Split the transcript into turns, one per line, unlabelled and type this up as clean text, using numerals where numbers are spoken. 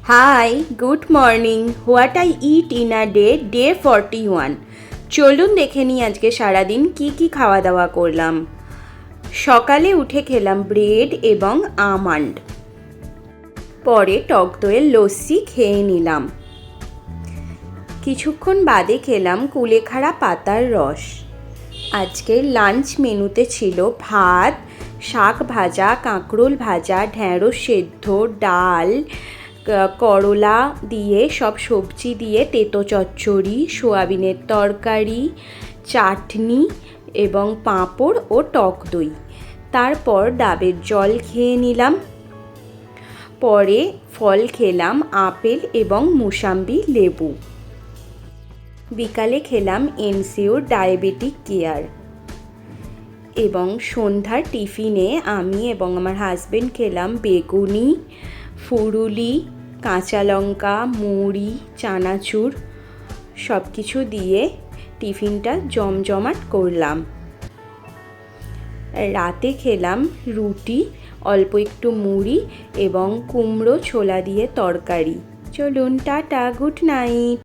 High, good morning. What I eat in a day 41। চলুন দেখে নিই আজকে সারাদিন কি খাওয়া দাওয়া করলাম। সকালে উঠে খেলাম ব্রেড এবং আমন্ড, পরে টক দইয়ের লস্যি খেয়ে নিলাম। কিছুক্ষণ বাদে খেলাম কুলেখাড়া পাতার রস। আজকের লাঞ্চ মেনুতে ছিল ভাত, শাক ভাজা, কাঁকরোল ভাজা, ঢ্যাঁড়স সেদ্ধ, ডাল, করলা দিয়ে সব সবজি দিয়ে তেঁতো চচ্চড়ি, সোয়াবিনের তরকারি, চাটনি এবং পাঁপড় ও টক দই। তারপর ডাবের জল খেয়ে নিলাম। পরে ফল খেলাম আপেল এবং মুসাম্বি লেবু। বিকালে খেলাম এনসিওর ডায়াবেটিক কেয়ার। এবং সন্ধ্যার টিফিনে আমি এবং আমার হাজবেন্ড খেলাম বেগুনি, ফুরুলি, কাঁচা লঙ্কা, মুড়ি, চানাচুর সব কিছু দিয়ে টিফিনটা জমজমাট করলাম। রাতে খেলাম রুটি, অল্প একটু মুড়ি এবং কুমড়ো ছোলা দিয়ে তরকারি। চলুন, টাটা, গুড নাইট।